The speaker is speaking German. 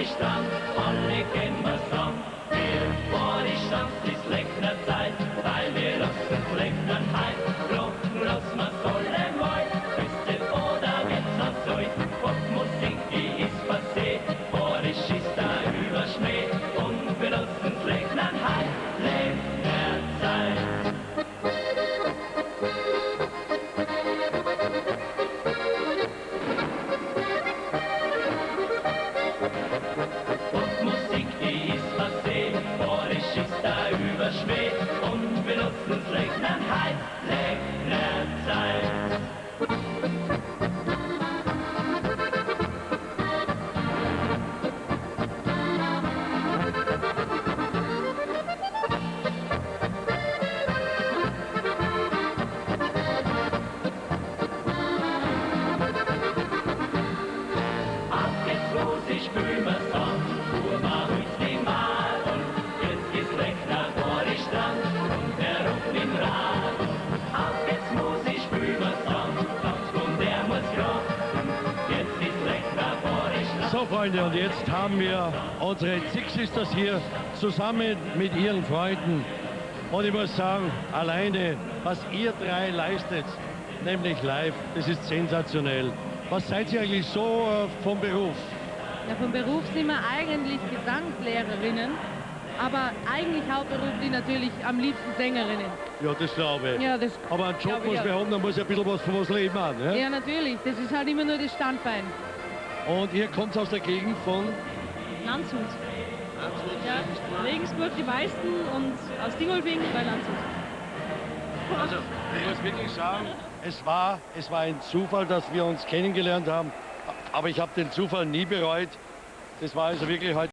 Strand, alle kennen wir Song. Wir vor die Stadt ist Leckner Zeit, weil wir lassen Lecknern heim. Rocken lassen wir volle Moll, beste oder geht's noch so. Popmusik, die ist passé, Borisch ist da über Schnee. Und wir lassen Lecknern heim, Leckner Zeit. Popmusik, die ist passé, Borisch ist da über Schmäh. Und wir nutzen Lecknern heim, Leckner Zeit. Ich fühl mir Song, fuhr mal uns die Mal und jetzt ist Leckner vor die Strand und der ruft im Rad. Auf jetzt muss ich fühl mir Song, und der muss rocken, jetzt ist Leckner vor die Strand. So Freunde, und jetzt haben wir unsere Zig Sisters hier zusammen mit ihren Freunden. Und ich muss sagen, alleine, was ihr drei leistet, nämlich live, das ist sensationell. Was seid ihr eigentlich so vom Beruf? Ja, vom Beruf sind wir eigentlich Gesangslehrerinnen, aber eigentlich hauptberuflich natürlich am liebsten Sängerinnen. Ja, das glaube ich. Ja, das aber einen Job muss man haben, dann muss ja ein bisschen was von was leben haben. Ja? Ja, natürlich. Das ist halt immer nur das Standbein. Und ihr kommt aus der Gegend von? Landshut. Ja, Regensburg die meisten und aus Dingolfing bei Landshut. Also, ich muss wirklich sagen, es war ein Zufall, dass wir uns kennengelernt haben. Aber ich habe den Zufall nie bereut. Das war also wirklich heute.